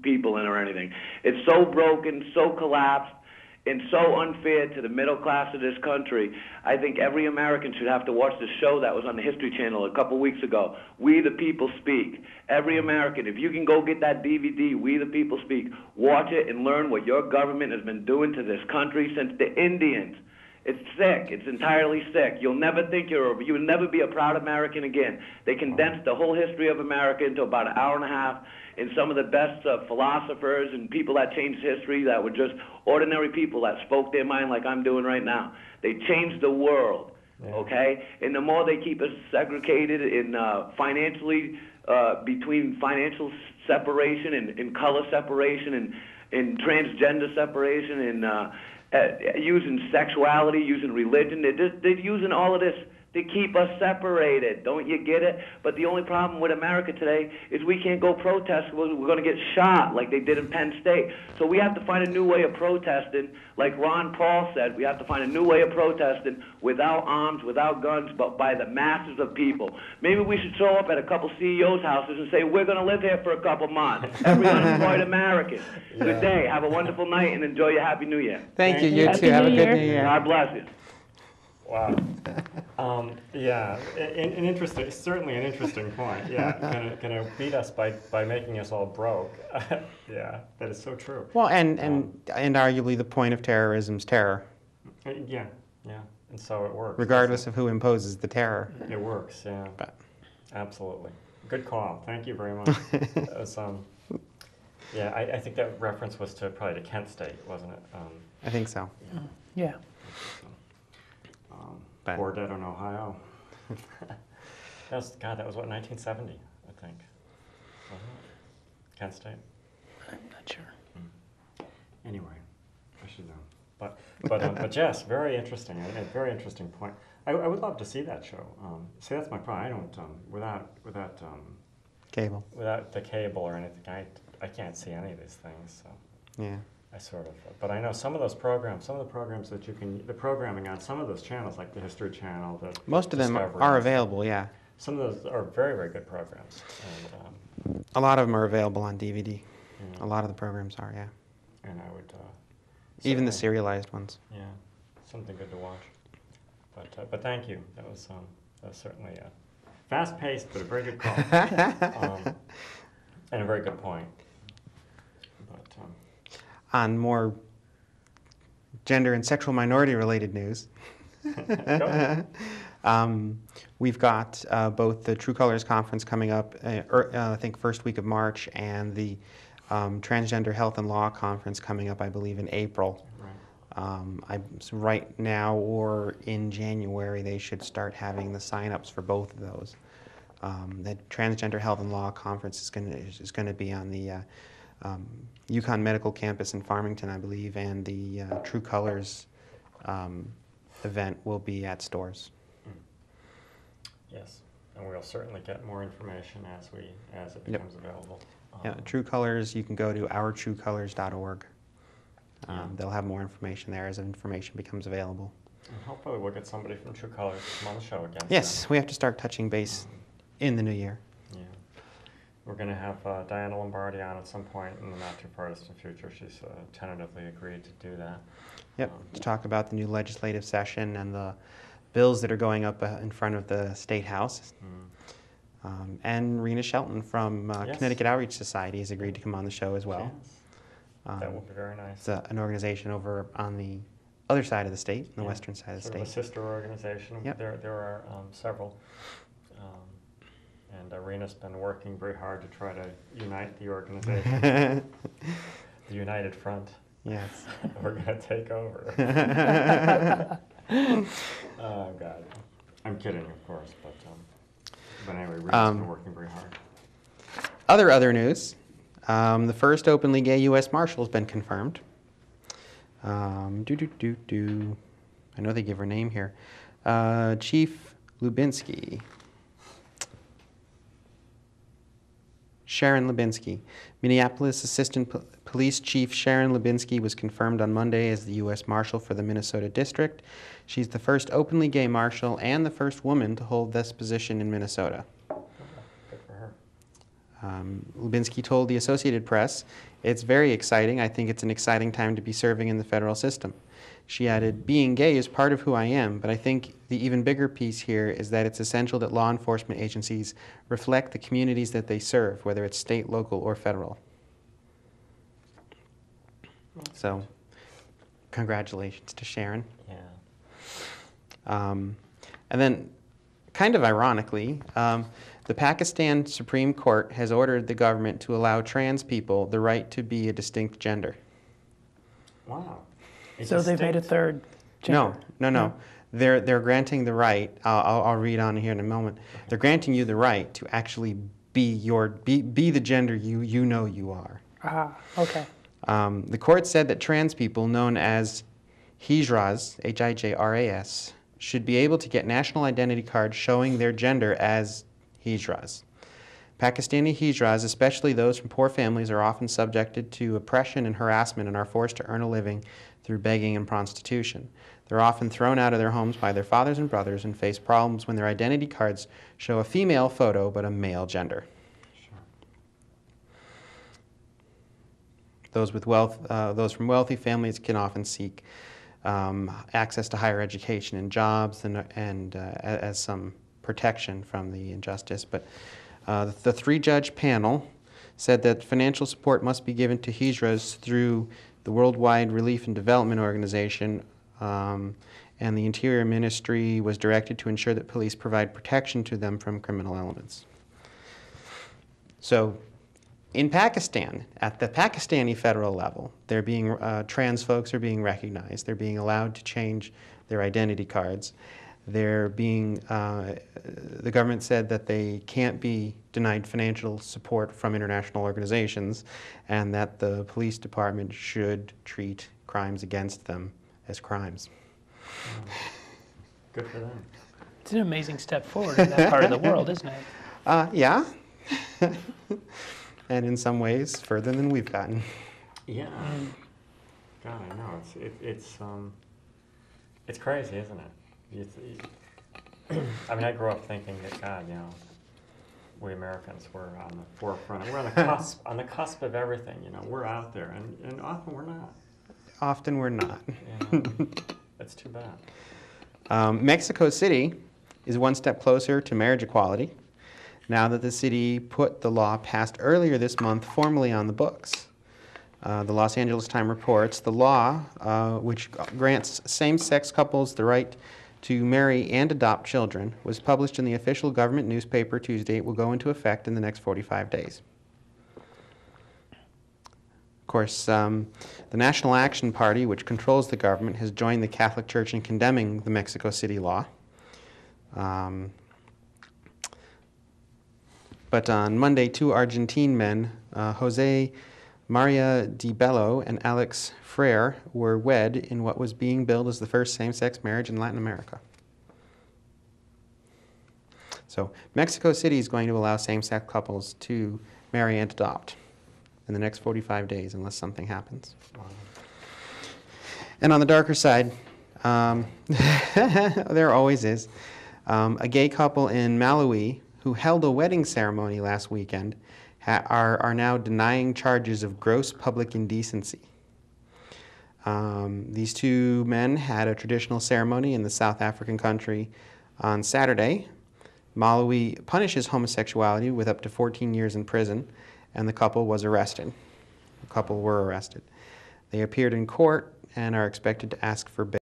people in or anything. It's so broken, so collapsed, and so unfair to the middle class of this country. I think every American should have to watch the show that was on the History Channel a couple weeks ago, We the People Speak. Every American, if you can go get that DVD, We the People Speak, watch it and learn what your government has been doing to this country since the Indians. It's sick. It's entirely sick. You'll never think you'll never be a proud American again. They condensed the whole history of America into about an hour and a half, and some of the best philosophers and people that changed history that were just ordinary people that spoke their mind like I'm doing right now. They changed the world, okay? And the more they keep us segregated in financially, between financial separation and color separation and transgender separation and using sexuality, using religion. They're using all of this to keep us separated. Don't you get it? But the only problem with America today is we can't go protest. We're going to get shot like they did in Penn State. So we have to find a new way of protesting. Like Ron Paul said, we have to find a new way of protesting without arms, without guns, but by the masses of people. Maybe we should show up at a couple CEOs' houses and say, we're going to live here for a couple months. Every unemployed American. Yeah. Good day. Have a wonderful night and enjoy your Happy New Year. Thank you. You too. Have a good New Year. God bless you. Wow. Yeah, an interesting, certainly an interesting point. Yeah, gonna beat us by making us all broke. Yeah, that is so true. Well, and arguably the point of terrorism's terror. Yeah, and so it works. Regardless of who imposes the terror. It works, yeah. But. Absolutely. Good call. Thank you very much. That was, yeah, I think that reference was probably to Kent State, wasn't it? I think so. Yeah. Bordeaux, Ohio. That was what, 1970, I think. Wasn't it? Kent State? I'm not sure. Anyway, I should know. But yes, very interesting. A very interesting point. I would love to see that show. See, that's my problem. I don't without cable. Without the cable or anything, I can't see any of these things. So. Yeah. I sort of, but I know some of those programs, the programming on some of those channels, like the History Channel, most of them are available, yeah. Some of those are very, very good programs. And, a lot of them are available on DVD. A lot of the programs are, yeah. And I would... even the serialized ones. Yeah, something good to watch. But thank you. That was certainly fast-paced, but a very good call. And a very good point. On more gender and sexual minority related news, we've got both the True Colors Conference coming up, I think first week of March, and the Transgender Health and Law Conference coming up, I believe, in April. Right. Right now or in January, they should start having the sign-ups for both of those. The Transgender Health and Law Conference is going to be on the UConn Medical Campus in Farmington, I believe, and the True Colors event will be at Storrs. Yes, and we'll certainly get more information as it becomes available. Yeah, True Colors, you can go to ourtruecolors.org. They'll have more information there as information becomes available. And hopefully we'll get somebody from True Colors to come on the show again. Yes, we have to start touching base in the new year. Yeah. We're going to have Diana Lombardi on at some point in the not-too-far-distant future. She's tentatively agreed to do that. Yep, to talk about the new legislative session and the bills that are going up in front of the State House. And Rena Shelton from Connecticut Outreach Society has agreed to come on the show as well. Yes. That will be very nice. It's an organization over on the other side of the state, the western side of the state. A sister organization. Yep. There are several. And Rena's been working very hard to try to unite the organization. The United Front. Yes. We're going to take over. Oh, God. I'm kidding, of course, but anyway, Rena's been working very hard. Other news. The first openly gay U.S. Marshal has been confirmed. I know they give her name here. Chief Lubinsky. Sharon Lubinsky. Minneapolis Assistant Police Chief Sharon Lubinsky was confirmed on Monday as the U.S. Marshal for the Minnesota District. She's the first openly gay marshal and the first woman to hold this position in Minnesota. Good for Lubinsky told the Associated Press, "It's very exciting. I think it's an exciting time to be serving in the federal system." She added, "Being gay is part of who I am, but I think the even bigger piece here is that it's essential that law enforcement agencies reflect the communities that they serve, whether it's state, local, or federal." So, congratulations to Sharon. Yeah. And then, kind of ironically, the Pakistan Supreme Court has ordered the government to allow trans people the right to be a distinct gender. Wow. So they've made a third gender. No. They're granting the right. I'll read on here in a moment. They're granting you the right to actually be the gender you know you are. Ah, okay. The court said that trans people known as Hijras, Hijras, should be able to get national identity cards showing their gender as Hijras. Pakistani Hijras, especially those from poor families, are often subjected to oppression and harassment and are forced to earn a living through begging and prostitution. They're often thrown out of their homes by their fathers and brothers and face problems when their identity cards show a female photo but a male gender. Those from wealthy families can often seek access to higher education and jobs and as some protection from the injustice. But the three-judge panel said that financial support must be given to Hijras through the Worldwide Relief and Development Organization, and the Interior Ministry was directed to ensure that police provide protection to them from criminal elements. So, in Pakistan, at the Pakistani federal level, trans folks are being recognized. They're being allowed to change their identity cards. The government said that they can't be denied financial support from international organizations, and that the police department should treat crimes against them as crimes. Good for them. It's an amazing step forward in that part of the world, isn't it? Yeah. And in some ways, further than we've gotten. Yeah. God, I know. It's crazy, isn't it? I mean, I grew up thinking that, God, we Americans were on the forefront. We're on the cusp of everything. We're out there, and often we're not. Often we're not. Yeah. That's too bad. Mexico City is one step closer to marriage equality, now that the city put the law passed earlier this month formally on the books. The Los Angeles Times reports the law, which grants same-sex couples the right to marry and adopt children, was published in the official government newspaper Tuesday. It will go into effect in the next 45 days. Of course, the National Action Party, which controls the government, has joined the Catholic Church in condemning the Mexico City law. But on Monday, two Argentine men, Jose Maria Di Bello and Alex Freire, were wed in what was being billed as the first same-sex marriage in Latin America. So Mexico City is going to allow same-sex couples to marry and adopt in the next 45 days unless something happens. And on the darker side, there always is, a gay couple in Malawi who held a wedding ceremony last weekend are now denying charges of gross public indecency. These two men had a traditional ceremony in the South African country on Saturday. Malawi punishes homosexuality with up to 14 years in prison, and the couple was arrested. The couple were arrested. They appeared in court and are expected to ask for bail.